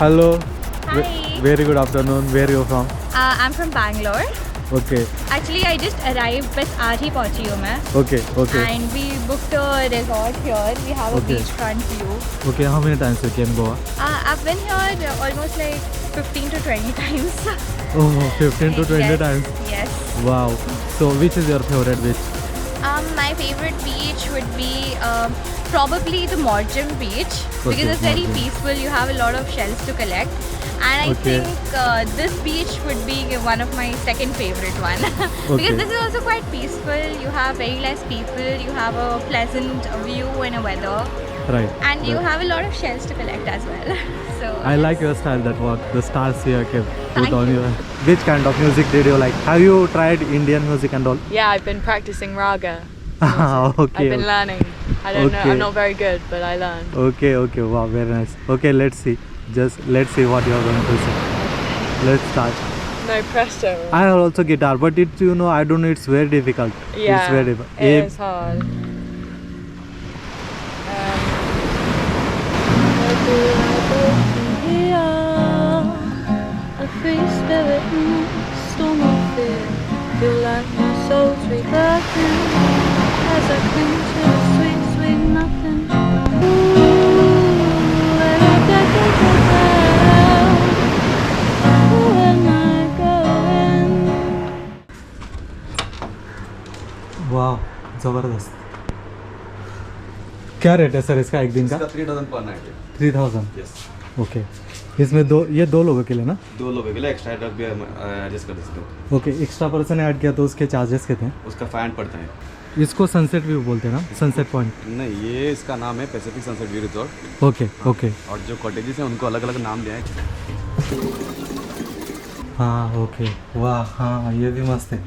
Hello. Hi. Very good afternoon. Where are you from? I'm from Bangalore. Okay. Actually, I just arrived, बस आज ही पहुंची हूँ मैं. Okay. Okay. And we booked a resort here. We have a Okay. beachfront view. Okay. How many times you came Goa? I've been here almost like 15 to 20 times. Oh, 15 to 20 Yes. times. Yes. Wow. So which is your favorite beach? My favorite beach would be probably the Morjam beach because Okay, it's very Morjam. peaceful. You have a lot of shells to collect. And I Okay. think this beach would be one of my second favorite one Okay. because this is also quite peaceful. You have very less people. You have a pleasant view and a weather, Right. and you Right. have a lot of shells to collect as well. So I like your style that work. The stars here came put Thank on you. your. Which kind of music did you like? Have you tried Indian music and all? Yeah, I've been practicing raga. Okay. I've been learning. I don't know. Okay. I'm not very good, but I learn. Okay. Okay. Wow. Very nice. Okay. Let's see. Just let's see what you are going to say. Let's start. No pressure. I have also guitar, but it's I don't know. It's very difficult. Yeah, It's very difficult. it is hard. A free spirit in a storm of fear. Feel like my soul's rebirthing as I cling to a sweet, sweet nothing. Ooh, where I down. Who am I going? वाह जबरदस्त. क्या rate है sir इसका एक दिन का? इसका 3000 पर नाइट है. 3000. यस. ओके. इसमें दो लोगों के लिए ना? 2 लोगों के लिए एक्स्ट्रा एड भी एडजस्ट कर सकते हो. ओके. एक्स्ट्रा पर्सन ऐड किया तो उसके चार्जेस कितने हैं? उसका 500 पड़ता है. इसको सनसेट व्यू बोलते हैं ना? Sunset point. नहीं, ये इसका नाम है Pacific sunset view resort. Okay. Okay. और जो कॉटेजेस हैं उनको अलग अलग नाम दिया है. हाँ. ओके. वाह. हाँ ये भी मस्त है.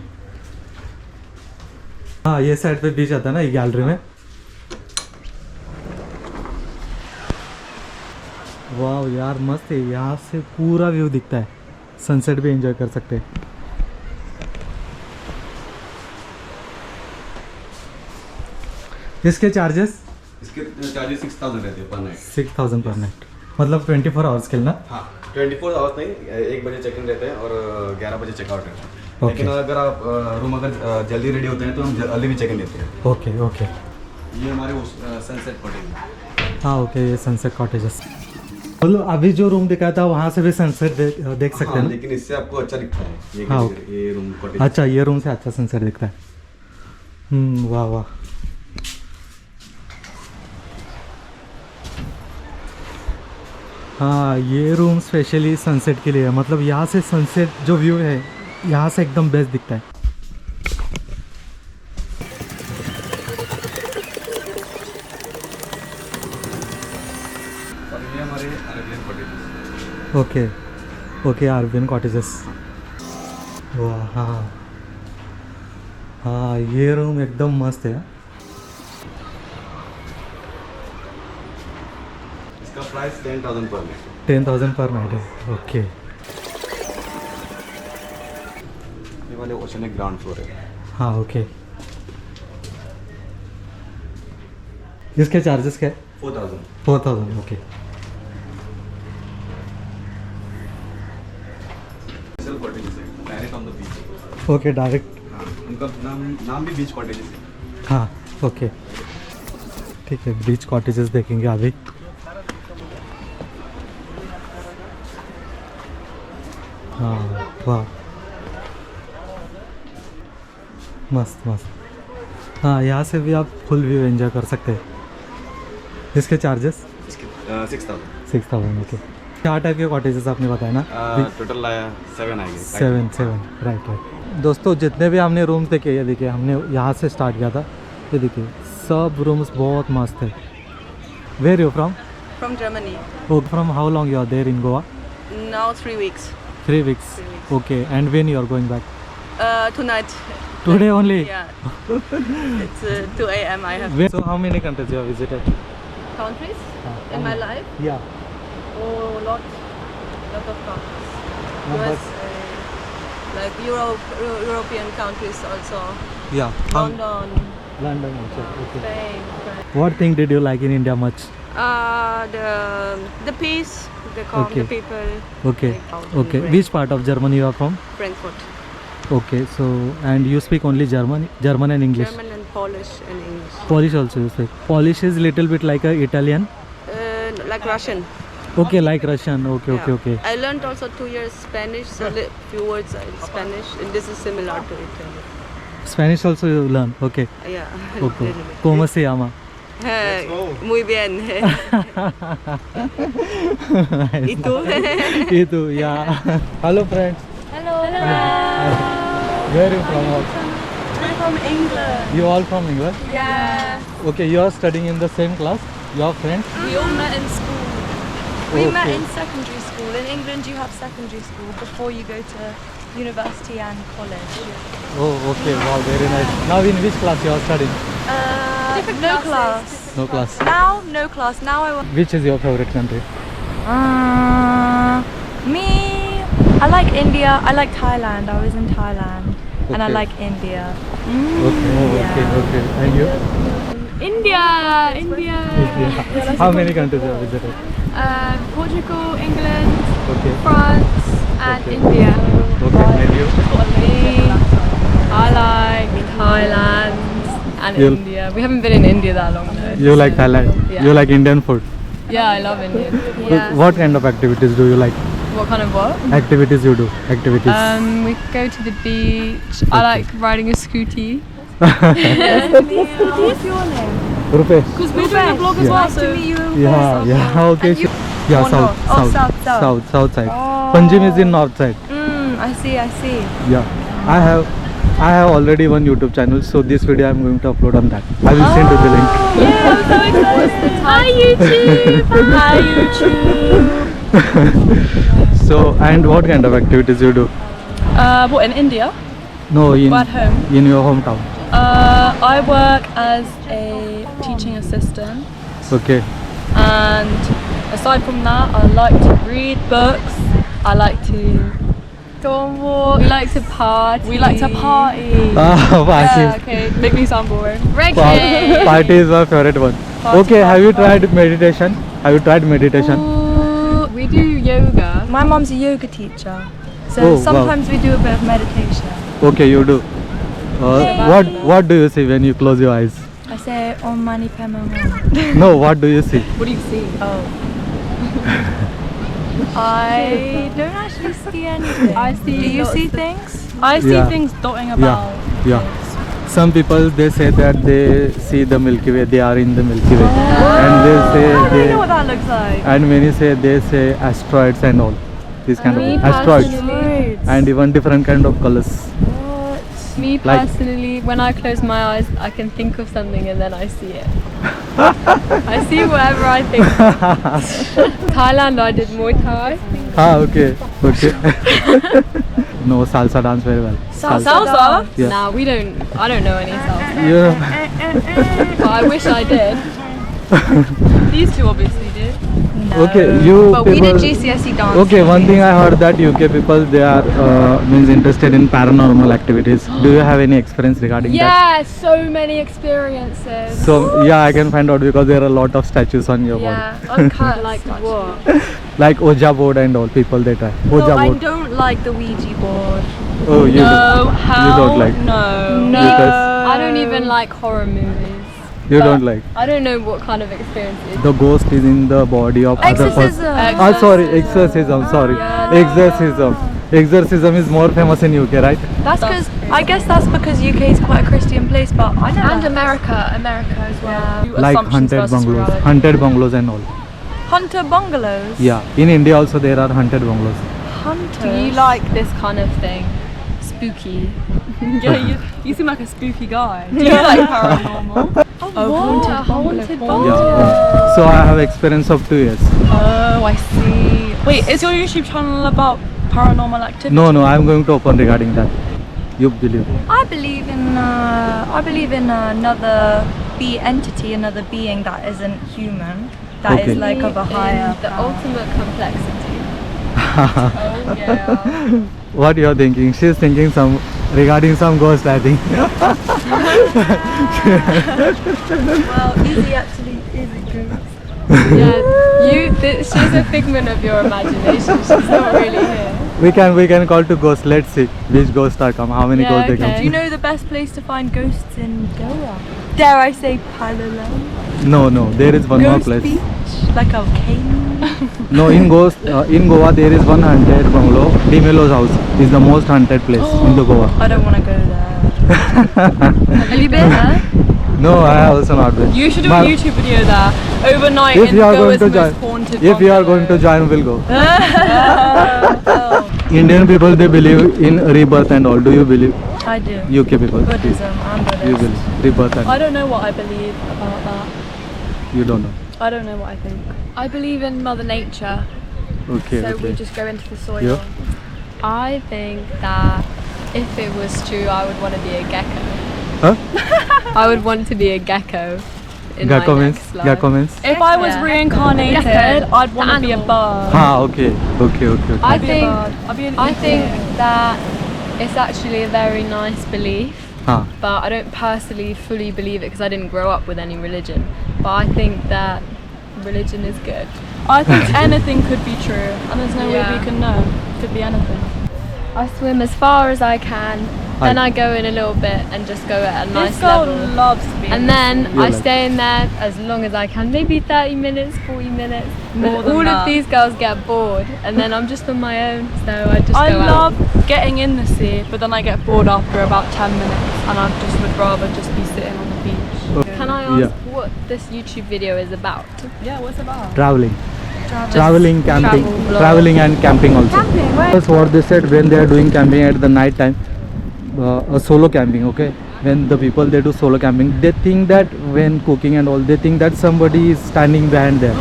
हाँ ये साइड पे बीच आता है ना ये गैलरी में. वाह यार मस्त है. यहाँ से पूरा व्यू दिखता है. सनसेट भी एंजॉय कर सकते हैं. इसके चार्जेस? इसके चार्जेस 6000 रहते हैं पर नाइट. 6000 पर नाइट. मतलब 24 आवर्स के लिए ना? हाँ, 24 आवर्स नहीं, 1 बजे चेक इन रहते हैं और 11 बजे चेकआउट है. Okay. लेकिन अगर आप रूम अगर जल्दी रेडी होते हैं तो हम जल्दी भी चेक इन देते हैं. ओके. ओके. ये हमारे सनसेट कॉटेज है. हाँ ओके. ये सनसेट कॉटेजेस. मतलब अभी जो रूम दिखाया था वहाँ से भी सनसेट देख सकते हैं हाँ, ना? लेकिन इससे आपको अच्छा दिखता है. हाँ, ये रूम कॉटेज. अच्छा ये रूम से अच्छा सनसेट दिखता है. वाह वाह. हाँ ये रूम स्पेशली सनसेट के लिए है. मतलब यहाँ से सनसेट जो व्यू है यहाँ से एकदम बेस्ट दिखता है. और ये हमारे Arabian cottage. Okay. Okay. Arabian cottages. वाह. हाँ हाँ ये रूम एकदम मस्त है. इसका प्राइस 10,000 पर नाइट. 10,000 पर नाइट है. ओके. ये वाले ओशन है, ग्राउंड फ्लोर है. हाँ ओके. इसके चार्जेस क्या है? 4,000. 4000. ओके. स्पेशल कॉटेजेस है, direct on the beach. Okay. Direct. हाँ, उनका नाम भी बीच कॉटेजेस है. हाँ ओके. ठीक है. बीच कॉटेजेस देखेंगे अभी. हाँ वाह मस्त मस्त. हाँ यहाँ से भी आप फुल व्यू एंजॉय कर सकते हैं. इसके चार्जेस? इसके 6,000. 6000. ओके. 4 टाइप के कॉटेजेस आपने बताया ना? टोटल 7 आएंगे. 7 राइट राइट. दोस्तों जितने भी हमने रूम्स देखे ये देखिए हमने यहाँ से स्टार्ट किया था. ये देखिए सब रूम्स बहुत मस्त है. Where you from? From Germany. Oh, from how long you are there in Goa? Now 3 weeks. 3 weeks. 3 weeks. Okay. And when you are going back? Tonight. Today only? Yeah. It's 2 a.m. I have So how many countries you have visited? countries in my life. Yeah. Oh, lot of countries. Number- USA, like European countries also. Yeah. London, London also. Okay. Spain. What thing did you like in India much? The peace, They calm Okay. the people. Okay. Like, calm Okay. the Which part of Germany you are from? Frankfurt. Okay. So and you speak only German and English. German and Polish and English. Polish also you speak. Polish is little bit like a Italian. Like Russian. Okay, like Russian. Okay, okay, Yeah. okay. I learned also 2 years Spanish, so few words in Spanish, and this is similar to Italian. Spanish also you learn. Okay. Yeah. Okay. little bit. ¿Cómo se llama? Muy bien. ¿Y tú? Y tú, yeah. Hello friends. Hello. Where are you from? I'm from England. You all from England? Yeah. Okay, you are studying in the same class? Your friend? We all met in school. We met Okay. in secondary school. In England, you have secondary school before you go to university and college. Oh, okay. Wow, very nice. Now in which class you are studying? No class. No class. Now, no class. Now I want. Which is your favorite country? Me. I like India. I like Thailand. I was in Thailand, and I Okay. like India. Okay, okay, okay. And you? India. How many countries you have visited? Portugal, England, Okay. France, and Okay. India. Okay, and you? I like Thailand and You'll- India. We haven't been in India that long though. You like Thailand? Yeah. You like Indian food? Yeah, I love Indian. What kind of activities do you like? What kind of what? Activities you do? Activities. We go to the beach. I like riding a scooty. What's your name? Rupesh. Because we're doing a vlog as well, Nice to meet you. Yeah, yeah, okay. And you- Yeah, Oh, south, no. Oh, south. south side. Oh. Panjim is in north side. I see. Yeah, I have already one YouTube channel, so this video I'm going to upload on that. I will send you the link. Yeah, I'm so excited. Hi YouTube. Hi YouTube. So, and what kind of activities you do? What, in India? No, in At home? in your hometown. I work as a teaching assistant. Okay. And aside from that, I like to read books. I like to go on walks. We like to party. We like to party. Party. Okay, make me sound boring. Party is my favorite one. Okay, have you tried meditation? Have you tried meditation? Ooh, we do yoga. My mom's a yoga teacher, so Oh, wow. sometimes we do a bit of meditation. Okay, you do. What do you see when you close your eyes? I say Om Mani Padme Hum. No, what do you see? What do you see? Oh. I don't actually see anything. I see Do you lots see of- things? I see Yeah. things dotting Yeah, about. yeah. Some people they say that they see the Milky Way, they are in the Milky Way, and they say I don't they, know what that looks like. and many say asteroids and all, these kind Me of asteroids, personally- and even different kind of colors. Me Like- personally, when I close my eyes, I can think of something and then I see it. I see whatever I think. Thailand, I did Muay Thai. Okay, okay. No, salsa dance very well. Salsa? Yeah. Nah, we don't. I don't know any salsa. Yeah. But I wish I did. These two obviously did. Okay, you But we people. did GCSE dance. Okay, one thing I heard that UK people they are means interested in paranormal activities. Do you have any experience regarding that? Yeah, so many experiences. So yeah, I can find out because there are a lot of statues on your Yeah, uncut like what? body. Like Ouija board and all. People they try Ouija No, I board. don't like the Ouija board. Oh, you No, don't. how? You don't like. No. No, Because- I don't even like horror movies. You But don't like. I don't know what kind of experience it is. The ghost is in the body of other person. Exorcism. Ah, sorry, exorcism. Sorry, exorcism. Exorcism is more famous in UK, right? That's because I guess that's because UK is quite a Christian place, but I know. And America as well. Like haunted bungalows and all. Hunter bungalows. Yeah, in India also there are haunted bungalows. Hunter. Do you like this kind of thing? Spooky. Yeah, you seem like a spooky guy. Do you like paranormal? Haunted bungalow. Yeah. So I have experience of 2 years. Oh, I see. Wait, is your YouTube channel about paranormal activity? No, I'm going to open regarding that. You believe? I believe in another entity, another being that isn't human. That is Okay. like of a higher. The power. ultimate complexity. Oh yeah. What you are thinking? She's thinking some regarding some ghost, I think. Well, Izzy actually is a ghost. She's a figment of your imagination. She's not really here. We can call to ghosts. Let's see which ghosts are come. How many Yeah, ghosts they okay. come? Do you know the best place to find ghosts in Goa? Dare I say Palala? No. There is one more Ghost place. beach? Like a cave? No, in Goa there is one haunted bungalow. Dimelo's house is the most haunted place in the Goa. I don't want to go there. Have you been there? No, I have also not been. You should do But a YouTube video there overnight if in you are going Goa's to most join, haunted if you are going to join, we'll go. Indian people, they believe in rebirth and all. Do you believe? I do. UK people. Buddhism, I'm You Buddhist. believe rebirth and I don't know what I believe about that. you don't know. I don't know what I think. I believe in Mother Nature, Okay, so we okay. just go into the soil. You? I think that if it was true, I would want to be a gecko. Huh? I would want to be a gecko. In Gecko my means? next life. Gecko means? If I was Yeah. reincarnated, Gecko. I'd want to be a Animal. bird. Ah, okay. Okay. I I'd be a think bird. I'd be an I eagle. think that it's actually a very nice belief, Huh. but I don't personally fully believe it because I didn't grow up with any religion. But I think that religion is good. I think anything could be true, and there's no way Yeah. we can know. Could be anything. I swim as far as I can, then Hi. I go in a little bit and just go at a nice This girl level. loves to be. And then You I like- stay in there as long as I can, maybe 30 minutes, 40 minutes. More But than all that. of these girls get bored, and then I'm just on my own, so I just I go out. love getting in the sea, but then I get bored after about 10 minutes, and I just would rather just be sitting on the beach. Can I ask Yeah. what this YouTube video is about? Yeah, what's it about? Traveling. Traveling, camping. travel vlog. Traveling and camping also. That's what they said when they are doing camping at the night time. A solo camping, okay? When the people they do solo camping, they think that when cooking and all, they think that somebody is standing behind them.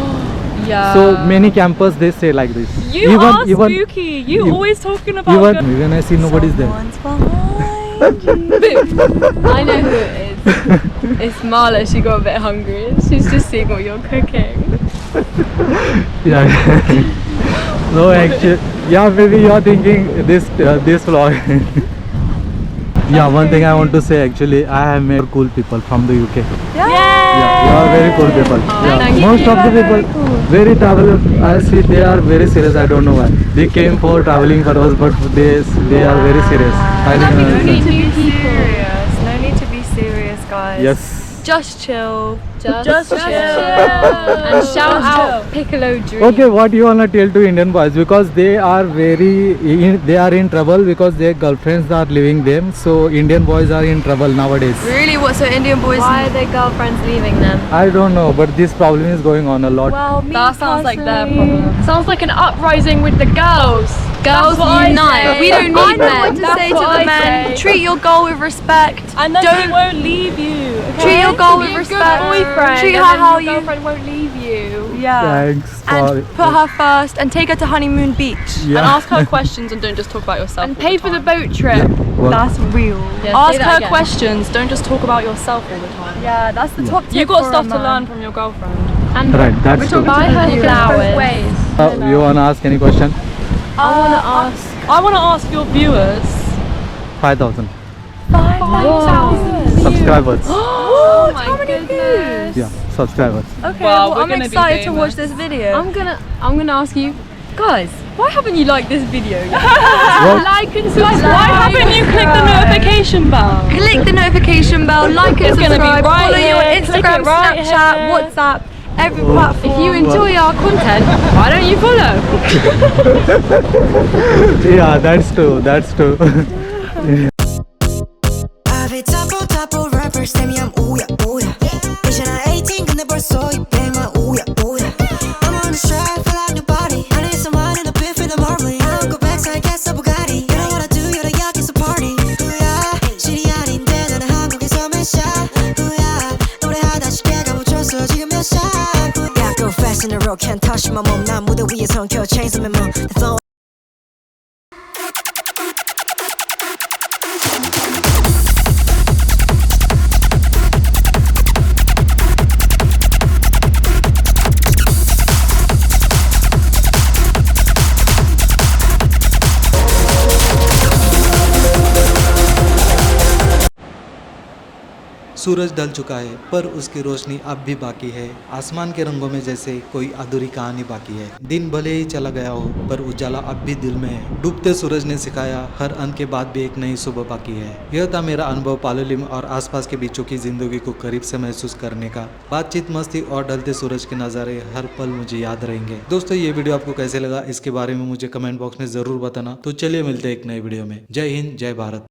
Yeah. So many campers they say like this. You are spooky. You always talking about. Even when I see nobody's there. Someone's behind you. I know who it is. It's Marla, she got a bit hungry and she's just seeing what you're cooking. Yeah. No, actually, yeah, maybe you are thinking this vlog. Yeah, one thing I want to say actually, I have met cool people from the UK. Yeah, you are very cool people. Yeah, thank you. most of the people, very travelers, I see they are very serious. I don't know why. They came for traveling purpose, but they are very serious. I didn't No understand. need to be serious. No need to be serious, guys. Yes. Just chill. Just chill. And shout out Piccolo Dream. Okay, what you wanna tell to Indian boys, because they are they are in trouble because their girlfriends are leaving them. So Indian boys are in trouble nowadays. Really? What? So Indian boys? Why are their girlfriends leaving them? I don't know, but this problem is going on a lot. Well, me That sounds like their personally- problem. Sounds like an uprising with the girls. Girls what I unite. say. We don't I need know men. what to That's say to what the I men. say. Treat your girl with respect. And then Don't- he won't leave you. Okay? Treat your girl Be a good boyfriend. Treat and her then how your you. girlfriend won't leave you. Yeah. Thanks for And put her first and take her to honeymoon beach. Yeah. And ask her questions and don't just talk about yourself. And all pay the for the time. boat trip. Well, That's real. Yeah, Ask say that her again. questions. Don't just talk about yourself all the time. Yeah, that's the top tip. You got for a stuff to man. learn from your girlfriend. And right, that's true. buy her flowers. Ways. You wanna ask any question? I want to ask your viewers. 5,000 $5,000 subscribers. Oh my goodness. Yeah, subscribers. Okay, Wow, well, we're I'm gonna be excited to famous. watch this video. I'm gonna ask you, guys, why haven't you liked this video yet? What? Like and subscribe. Why haven't you clicked the notification bell? Click the notification bell, like and It's gonna be subscribe, right follow you on here, click Instagram, it right Snapchat, here. WhatsApp, every Oh. platform. If you enjoy our content, why don't you follow? Yeah, that's true. That's true. I've been double rappers 때문에 우야 우야 이제 난 18 근데 벌써 200만 우야 우야 I'm on the track feel like nobody I need someone in the pit for the marbling I don't go back so I guess a Bugatti You know what I do you're the yakis a party 우야 실이 아닌데 나는 한국에서 몇 샷 우야 노래하다 쉽게 가멈췄어 지금 몇 샷 Yeah go fast in the road can't touch my mom 난 무대 위에 성켜 chains on my mom The flow सूरज ढल चुका है पर उसकी रोशनी अब भी बाकी है। आसमान के रंगों में जैसे कोई अधूरी कहानी बाकी है। दिन भले ही चला गया हो पर उजाला अब भी दिल में है। डूबते सूरज ने सिखाया हर अंत के बाद भी एक नई सुबह बाकी है। यह था मेरा अनुभव पालोलिम और आसपास के बीचों की जिंदगी को करीब से महसूस करने का। बातचीत, मस्ती और ढलते सूरज के नज़ारे हर पल मुझे याद रहेंगे। दोस्तों ये वीडियो आपको कैसे लगा इसके बारे में मुझे कमेंट बॉक्स में जरूर बताना। तो चलिए मिलते हैं एक नए वीडियो में। जय हिंद, जय भारत।